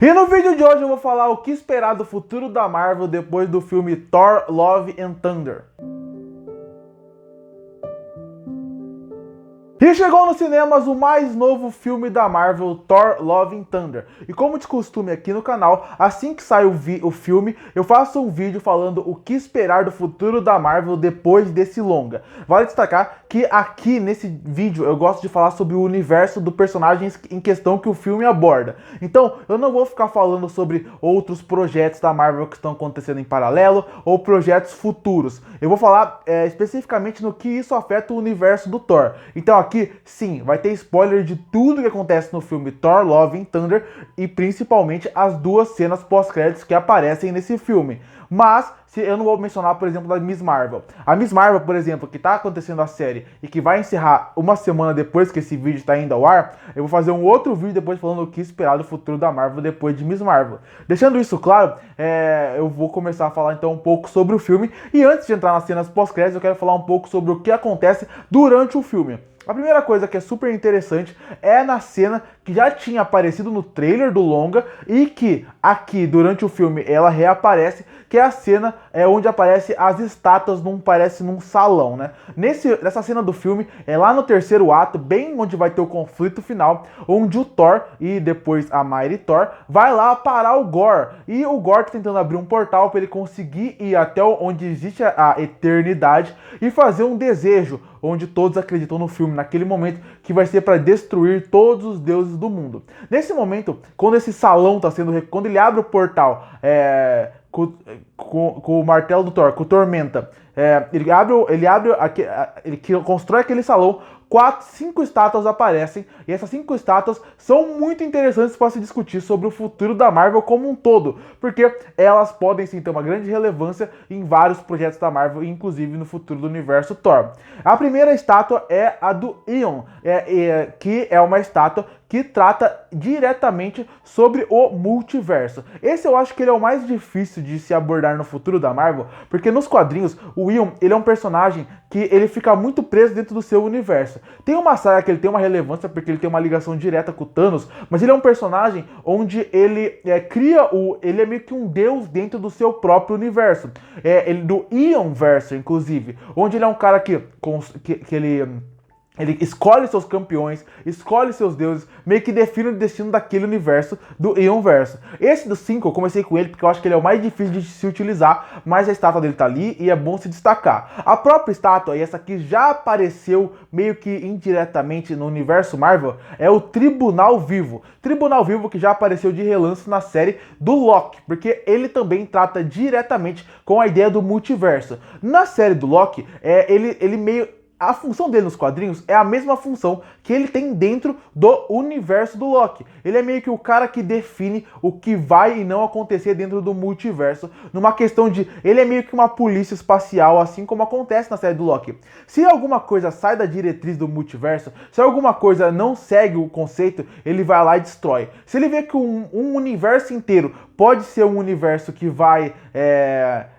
E no vídeo de hoje eu vou falar o que esperar do futuro da Marvel depois do filme Thor: Love and Thunder. E chegou nos cinemas o mais novo filme da Marvel, Thor: Love and Thunder. E como de costume aqui no canal, assim que sai o filme, eu faço um vídeo falando o que esperar do futuro da Marvel depois desse longa. Vale destacar que aqui nesse vídeo eu gosto de falar sobre o universo do personagem em questão que o filme aborda. Então eu não vou ficar falando sobre outros projetos da Marvel que estão acontecendo em paralelo ou projetos futuros. Eu vou falar especificamente no que isso afeta o universo do Thor. Então aqui, sim, vai ter spoiler de tudo que acontece no filme Thor: Love and Thunder e principalmente as duas cenas pós-créditos que aparecem nesse filme. Mas eu não vou mencionar, por exemplo, da Miss Marvel. A Miss Marvel, por exemplo, que tá acontecendo a série e que vai encerrar uma semana depois que esse vídeo está indo ao ar, eu vou fazer um outro vídeo depois falando o que esperar do futuro da Marvel depois de Miss Marvel. Deixando isso claro, eu vou começar a falar então um pouco sobre o filme. E antes de entrar nas cenas pós-créditos, eu quero falar um pouco sobre o que acontece durante o filme. A primeira coisa que é super interessante é na cena que já tinha aparecido no trailer do longa e que aqui durante o filme ela reaparece, que é a cena onde aparece as estátuas num salão, né? Nessa cena do filme, é lá no terceiro ato, bem onde vai ter o conflito final, onde o Thor e depois a Mighty Thor vai lá parar o Gorr. E o Gorr tá tentando abrir um portal para ele conseguir ir até onde existe a eternidade e fazer um desejo, onde todos acreditam no filme, naquele momento, que vai ser para destruir todos os deuses do mundo. Nesse momento, quando esse salão tá sendo... Quando ele abre o portal com o martelo do Thor, com o Tormenta, ele constrói aquele salão, 5 estátuas aparecem, e essas 5 estátuas são muito interessantes para se discutir sobre o futuro da Marvel como um todo, porque elas podem sim ter uma grande relevância em vários projetos da Marvel, inclusive no futuro do universo Thor. A primeira estátua é a do Ion, que é uma estátua que trata diretamente sobre o multiverso. Esse eu acho que ele é o mais difícil de se abordar no futuro da Marvel, porque nos quadrinhos o Ion, ele é um personagem que ele fica muito preso dentro do seu universo. Tem uma saga que ele tem uma relevância porque ele tem uma ligação direta com o Thanos, mas ele é um personagem onde ele ele é meio que um deus dentro do seu próprio universo. Ele do Ionverso, inclusive, onde ele é um cara que ele escolhe seus campeões, escolhe seus deuses, meio que define o destino daquele universo do Ionverso. Esse do 5 eu comecei com ele porque eu acho que ele é o mais difícil de se utilizar, mas a estátua dele tá ali e é bom se destacar. A própria estátua, e essa aqui já apareceu meio que indiretamente no universo Marvel, é o Tribunal Vivo. Tribunal Vivo que já apareceu de relance na série do Loki, porque ele também trata diretamente com a ideia do multiverso. Na série do Loki, ele meio... A função dele nos quadrinhos é a mesma função que ele tem dentro do universo do Loki. Ele é meio que o cara que define o que vai e não acontecer dentro do multiverso, numa questão de... Ele é meio que uma polícia espacial, assim como acontece na série do Loki. Se alguma coisa sai da diretriz do multiverso, se alguma coisa não segue o conceito, ele vai lá e destrói. Se ele vê que um universo inteiro pode ser um universo que vai...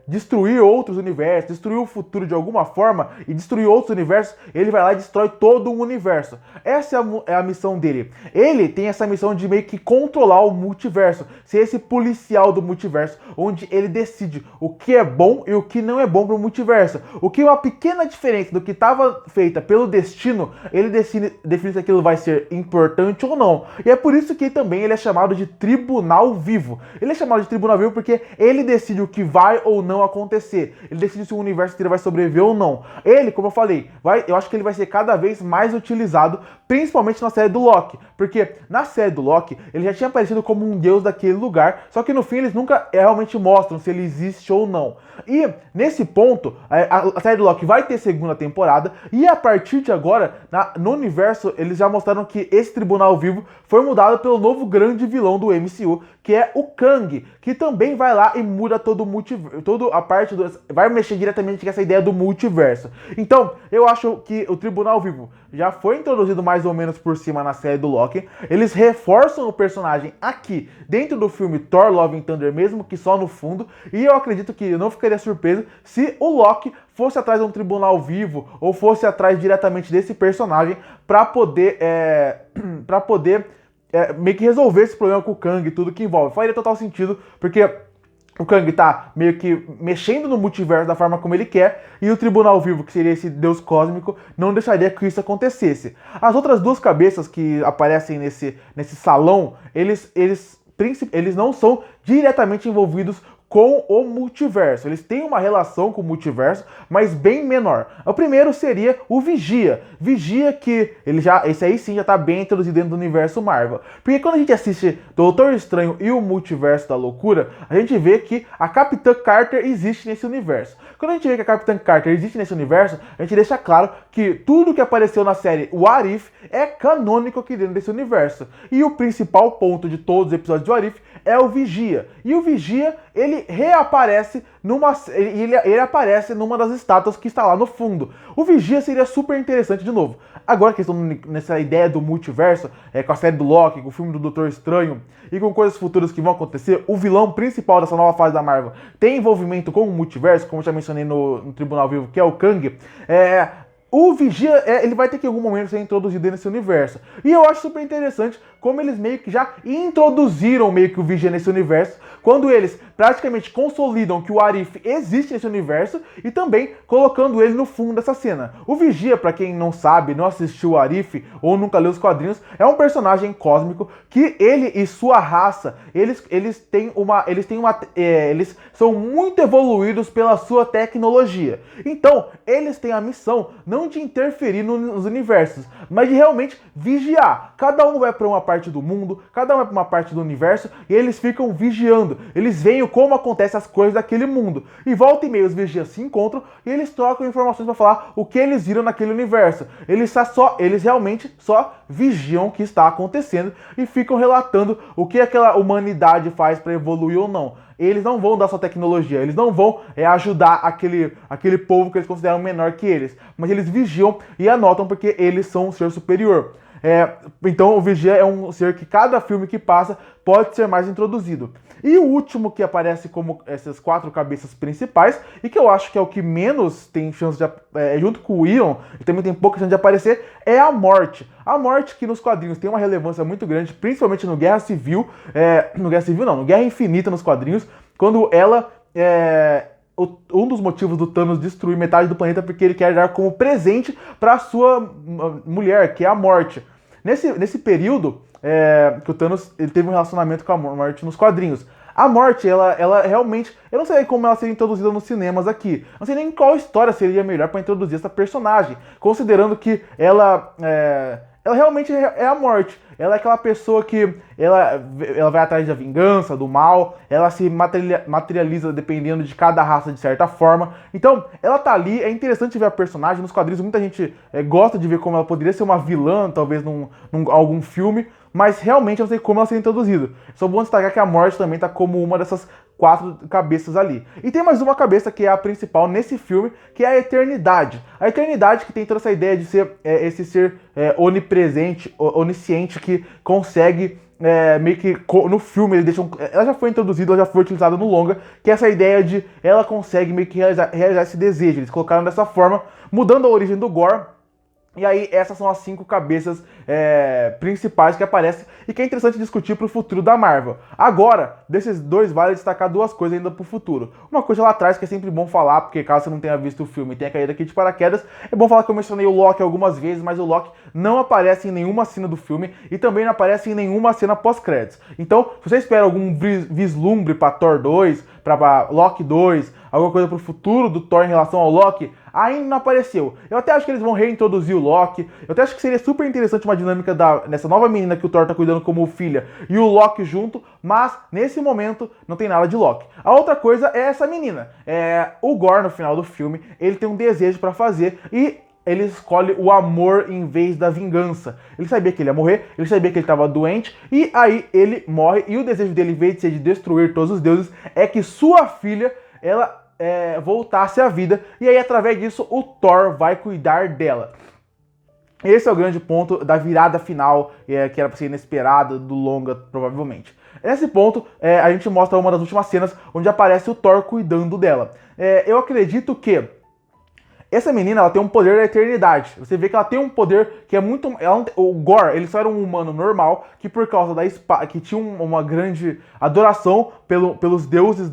destruir outros universos, destruir o futuro de alguma forma e destruir outros universos, ele vai lá e destrói todo um universo. Essa é a missão dele. Ele tem essa missão de meio que controlar o multiverso, ser esse policial do multiverso, onde ele decide o que é bom e o que não é bom para o multiverso. O que é uma pequena diferença do que estava feita pelo destino, ele define se aquilo vai ser importante ou não. E é por isso que também ele é chamado de Tribunal Vivo. Ele é chamado de Tribunal Vivo porque ele decide o que vai ou não acontecer. Ele decide se o universo inteiro vai sobreviver ou não. Ele, como eu falei, eu acho que ele vai ser cada vez mais utilizado, principalmente na série do Loki. Porque na série do Loki, ele já tinha aparecido como um deus daquele lugar, só que no fim eles nunca realmente mostram se ele existe ou não. E nesse ponto, a série do Loki vai ter segunda temporada, e a partir de agora, no universo, eles já mostraram que esse Tribunal Vivo foi mudado pelo novo grande vilão do MCU, que é o Kang, que também vai lá e muda todo o multiverso, vai mexer diretamente com essa ideia do multiverso. Então, eu acho que o Tribunal Vivo já foi introduzido mais ou menos por cima na série do Loki. Eles reforçam o personagem aqui, dentro do filme Thor: Love and Thunder, mesmo que só no fundo, e eu acredito que eu não ficaria surpreso se o Loki fosse atrás de um Tribunal Vivo, ou fosse atrás diretamente desse personagem, para poder meio que resolver esse problema com o Kang e tudo que envolve. Faria total sentido, porque o Kang tá meio que mexendo no multiverso da forma como ele quer, e o Tribunal Vivo, que seria esse deus cósmico, não deixaria que isso acontecesse. As outras duas cabeças que aparecem nesse salão, eles não são diretamente envolvidos com o multiverso. Eles têm uma relação com o multiverso, mas bem menor. O primeiro seria o Vigia. Vigia que esse aí sim já tá bem introduzido dentro do universo Marvel. Porque quando a gente assiste Doutor Estranho e o Multiverso da Loucura, a gente vê que a Capitã Carter existe nesse universo. Quando a gente vê que a Capitã Carter existe nesse universo, a gente deixa claro que tudo que apareceu na série What If é canônico aqui dentro desse universo. E o principal ponto de todos os episódios de What If é o Vigia. E o Vigia, ele reaparece ele aparece numa das estátuas que está lá no fundo. O Vigia seria super interessante de novo. Agora que estão nessa ideia do multiverso, com a série do Loki, com o filme do Doutor Estranho e com coisas futuras que vão acontecer, o vilão principal dessa nova fase da Marvel tem envolvimento com o multiverso, como eu já mencionei no Tribunal Vivo, que é o Kang. O Vigia, ele vai ter que em algum momento ser introduzido nesse universo. E eu acho super interessante como eles meio que já introduziram meio que o Vigia nesse universo, quando eles praticamente consolidam que o Arif existe nesse universo e também colocando ele no fundo dessa cena. O Vigia, pra quem não sabe, não assistiu o Arif ou nunca leu os quadrinhos, é um personagem cósmico que ele e sua raça, eles são muito evoluídos pela sua tecnologia. Então, eles têm a missão não de interferir nos universos, mas de realmente vigiar. Cada um vai para uma parte do mundo, cada um vai para uma parte do universo e eles ficam vigiando. Eles veem como acontecem as coisas daquele mundo. E volta e meia os vigias se encontram e eles trocam informações para falar o que eles viram naquele universo. Eles realmente só vigiam o que está acontecendo e ficam relatando o que aquela humanidade faz para evoluir ou não. Eles não vão dar sua tecnologia, eles não vão ajudar aquele povo que eles consideram menor que eles, mas eles vigiam e anotam porque eles são um ser superior. Então o Vigia é um ser que cada filme que passa pode ser mais introduzido. E o último que aparece como essas 4 cabeças principais, e que eu acho que é o que menos tem chance de junto com o Ion, e também tem pouca chance de aparecer, é a Morte. A Morte que nos quadrinhos tem uma relevância muito grande, principalmente no Guerra Civil, no Guerra Infinita nos quadrinhos, quando ela um dos motivos do Thanos destruir metade do planeta porque ele quer dar como presente para sua mulher, que é a Morte. Nesse período que o Thanos ele teve um relacionamento com a Morte nos quadrinhos. A Morte, ela realmente... Eu não sei como ela seria introduzida nos cinemas aqui. Não sei nem qual história seria melhor para introduzir essa personagem, considerando que ela realmente é a Morte. Ela é aquela pessoa que ela vai atrás da vingança, do mal, ela se materializa dependendo de cada raça de certa forma. Então, ela tá ali, é interessante ver a personagem. Nos quadrinhos muita gente gosta de ver como ela poderia ser uma vilã, talvez num algum filme, mas realmente eu não sei como ela seria introduzida. Só bom destacar que a Morte também tá como uma dessas 4 cabeças ali. E tem mais uma cabeça que é a principal nesse filme, que é a Eternidade. A Eternidade que tem toda essa ideia de ser esse ser onipresente, onisciente, que consegue meio que no filme ele deixa ela já foi introduzida, ela já foi utilizada no longa, que é essa ideia de ela consegue meio que realizar esse desejo. Eles colocaram dessa forma, mudando a origem do Gore. E aí essas são as 5 cabeças principais que aparecem e que é interessante discutir para o futuro da Marvel. Agora, desses dois vale destacar 2 coisas ainda para o futuro. Uma coisa lá atrás que é sempre bom falar, porque caso você não tenha visto o filme e tenha caído aqui de paraquedas, é bom falar que eu mencionei o Loki algumas vezes, mas o Loki não aparece em nenhuma cena do filme e também não aparece em nenhuma cena pós-créditos. Então, se você espera algum vislumbre para Thor 2, para Loki 2, alguma coisa pro futuro do Thor em relação ao Loki, ainda não apareceu. Eu até acho que eles vão reintroduzir o Loki. Eu até acho que seria super interessante uma dinâmica nessa nova menina que o Thor tá cuidando como filha e o Loki junto, mas nesse momento não tem nada de Loki. A outra coisa é essa menina. O Gore, no final do filme, ele tem um desejo pra fazer e ele escolhe o amor em vez da vingança. Ele sabia que ele ia morrer, ele sabia que ele estava doente, e aí ele morre, e o desejo dele, em vez de ser de destruir todos os deuses, é que sua filha, ela voltasse à vida, e aí através disso o Thor vai cuidar dela. Esse é o grande ponto da virada final, que era para ser inesperada, do longa, provavelmente. Nesse ponto, a gente mostra uma das últimas cenas, onde aparece o Thor cuidando dela. Eu acredito que Essa menina, ela tem um poder da eternidade. Você vê que ela tem um poder que é muito... o Gorr, ele só era um humano normal, que por causa da espada, que tinha uma grande adoração pelos deuses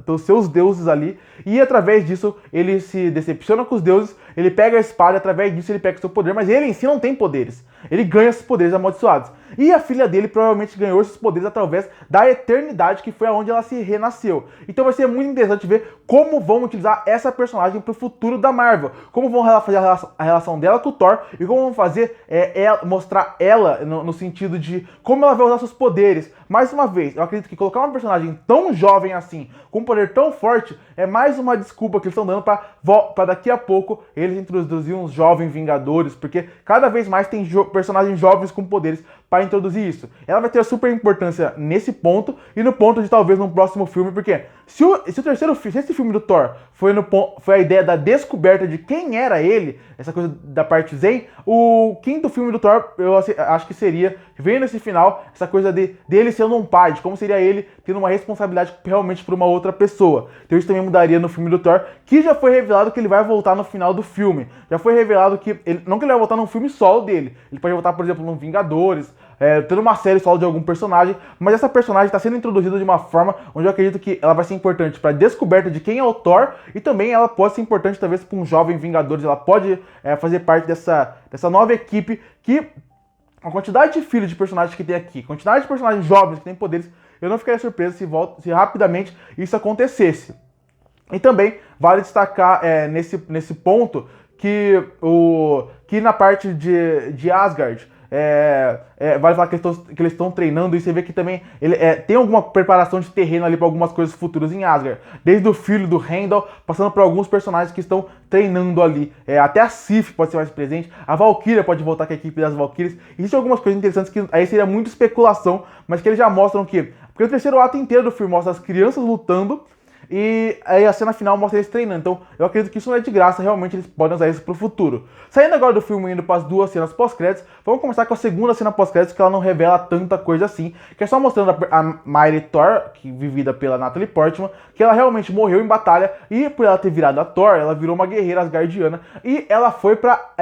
pelos seus deuses ali, e através disso ele se decepciona com os deuses, ele pega a espada e através disso ele pega o seu poder, mas ele em si não tem poderes. Ele ganha esses poderes amaldiçoados. E a filha dele provavelmente ganhou esses poderes através da eternidade, que foi aonde ela se renasceu. Então vai ser muito interessante ver como vão utilizar essa personagem pro futuro da Marvel. Como vão fazer a relação dela com o Thor e como vão fazer mostrar ela no sentido de como ela vai usar seus poderes. Mais uma vez, eu acredito que colocar uma personagem tão jovem assim, com um poder tão forte, é mais uma desculpa que eles estão dando para daqui a pouco eles introduzir uns jovens Vingadores, porque cada vez mais tem personagens jovens com poderes para introduzir isso. Ela vai ter super importância nesse ponto e no ponto de talvez no próximo filme, porque se esse filme do Thor foi a ideia da descoberta de quem era ele, essa coisa da parte Zen, o quinto filme do Thor eu acho que seria, vendo esse final, essa coisa dele sendo um pai, de como seria ele tendo uma responsabilidade realmente por uma outra pessoa. Então isso também mudaria no filme do Thor, que já foi revelado que ele vai voltar no final do filme. Já foi revelado que, não que ele vai voltar num filme solo dele, ele pode voltar, por exemplo, num Vingadores, tendo uma série solo de algum personagem, mas essa personagem está sendo introduzida de uma forma onde eu acredito que ela vai ser importante para a descoberta de quem é o Thor, e também ela pode ser importante talvez para um jovem Vingadores, ela pode fazer parte dessa nova equipe que, a quantidade de filhos de personagens que tem aqui, quantidade de personagens jovens que têm poderes, eu não ficaria surpreso se rapidamente isso acontecesse. E também vale destacar nesse ponto que na parte de Asgard, vale falar que eles estão treinando, e você vê que também tem alguma preparação de terreno ali para algumas coisas futuras em Asgard. Desde o filho do Heimdall, passando por alguns personagens que estão treinando ali. Até a Sif pode ser mais presente, a Valkyria pode voltar com a equipe das Valkyries. Existem algumas coisas interessantes que aí seria muito especulação, mas que eles já mostram que... Porque o terceiro ato inteiro do filme mostra as crianças lutando, e aí a cena final mostra eles treinando. Então eu acredito que isso não é de graça, realmente eles podem usar isso pro futuro. Saindo agora do filme, indo para as duas cenas pós-créditos, vamos começar com a segunda cena pós-créditos, que ela não revela tanta coisa assim, que é só mostrando a Mighty Thor, vivida pela Natalie Portman, que ela realmente morreu em batalha, e por ela ter virado a Thor, ela virou uma guerreira asgardiana, e ela foi pra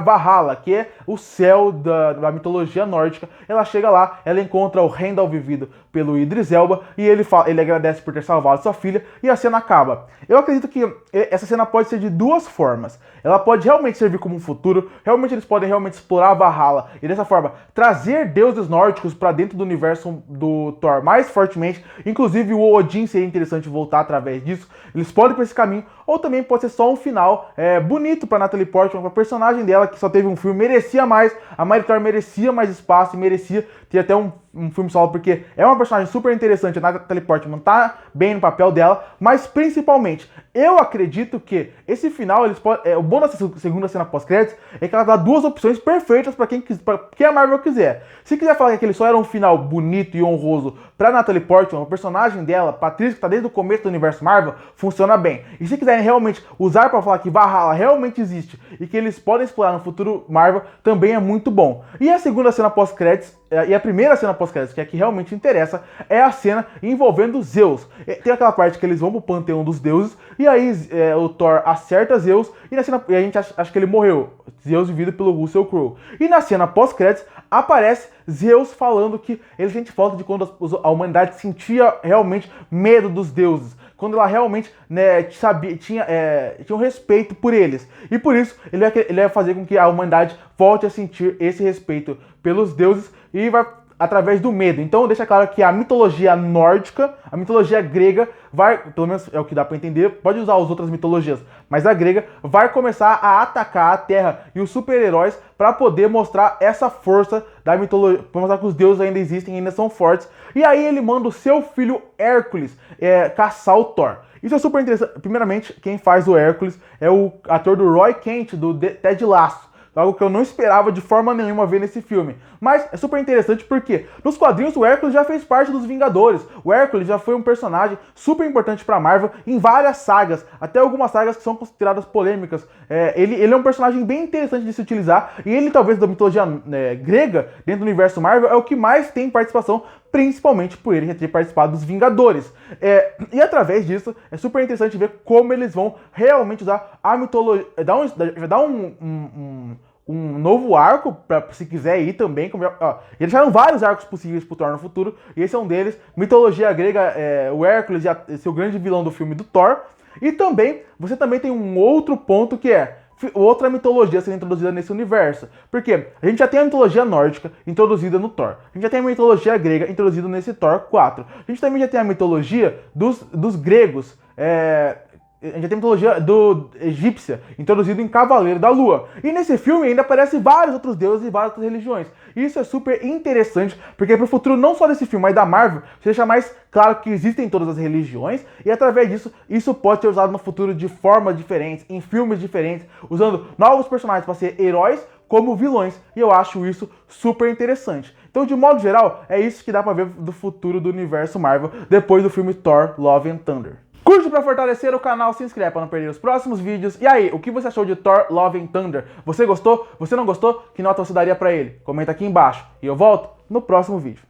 Valhalla, que é o céu da mitologia nórdica. Ela chega lá, ela encontra o Heimdall, vivido pelo Idris Elba, e ele agradece por ter salvado sua filha, e a cena acaba. Eu acredito que essa cena pode ser de duas formas. Ela pode realmente servir como um futuro, realmente eles podem realmente explorar a Valhalla e dessa forma trazer deuses nórdicos para dentro do universo do Thor mais fortemente. Inclusive o Odin seria interessante voltar através disso. Eles podem ir para esse caminho, ou também pode ser só um final bonito para Natalie Portman, para a personagem dela que só teve um filme, merecia mais. A Mighty Thor merecia mais espaço e merecia ter até um filme solo, porque é uma personagem super interessante. A Natalie Portman tá bem no papel dela, mas principalmente eu acredito que esse final, o bom dessa segunda cena pós-créditos é que ela dá duas opções perfeitas para quem a Marvel quiser. Se quiser falar que aquele só era um final bonito e honroso pra Natalie Portman, o personagem dela, Patrícia, que tá desde o começo do universo Marvel, funciona bem. E se quiserem realmente usar para falar que Valhalla realmente existe e que eles podem explorar no futuro Marvel, também é muito bom. E a segunda cena pós-créditos, e a primeira cena pós-créditos, que é a que realmente interessa, é a cena envolvendo Zeus. Tem aquela parte que eles vão pro panteão dos deuses, e aí o Thor acerta Zeus, e na cena a gente acha que ele morreu. Zeus vivido pelo Russell Crowe. E na cena pós-créditos aparece Zeus falando que ele sente falta de quando a humanidade sentia realmente medo dos deuses, quando ela realmente tinha um respeito por eles. E por isso ele vai fazer com que a humanidade volte a sentir esse respeito pelos deuses, e vai através do medo. Então deixa claro que a mitologia nórdica, a mitologia grega, pelo menos é o que dá pra entender, pode usar as outras mitologias, mas a grega vai começar a atacar a Terra e os super-heróis para poder mostrar essa força da mitologia, para mostrar que os deuses ainda existem e ainda são fortes. E aí ele manda o seu filho Hércules caçar o Thor. Isso é super interessante. Primeiramente, quem faz o Hércules é o ator do Roy Kent, do Ted Lasso. Algo que eu não esperava de forma nenhuma ver nesse filme. Mas é super interessante porque nos quadrinhos o Hércules já fez parte dos Vingadores. O Hércules já foi um personagem super importante pra Marvel em várias sagas. Até algumas sagas que são consideradas polêmicas. Ele é um personagem bem interessante de se utilizar. E ele talvez da mitologia grega, dentro do universo Marvel, é o que mais tem participação principalmente por ele já ter participado dos Vingadores. E através disso, é super interessante ver como eles vão realmente usar a mitologia, dar um novo arco, pra, se quiser ir também. Eles deixaram vários arcos possíveis pro Thor no futuro, e esse é um deles. Mitologia grega, o Hércules ser o grande vilão do filme do Thor. E também, você também tem um outro ponto que é outra mitologia sendo introduzida nesse universo. Porque a gente já tem a mitologia nórdica introduzida no Thor. A gente já tem a mitologia grega introduzida nesse Thor 4. A gente também já tem a mitologia dos gregos. A gente já tem a mitologia egípcia, introduzida em Cavaleiro da Lua. E nesse filme ainda aparecem vários outros deuses e várias outras religiões. E isso é super interessante, porque pro futuro não só desse filme, mas da Marvel, você deixa mais claro que existem todas as religiões, e através disso, isso pode ser usado no futuro de formas diferentes, em filmes diferentes, usando novos personagens para ser heróis como vilões. E eu acho isso super interessante. Então, de modo geral, é isso que dá pra ver do futuro do universo Marvel, depois do filme Thor, Love and Thunder. Curte pra fortalecer o canal, se inscreve pra não perder os próximos vídeos. E aí, o que você achou de Thor, Love and Thunder? Você gostou? Você não gostou? Que nota você daria pra ele? Comenta aqui embaixo. E eu volto no próximo vídeo.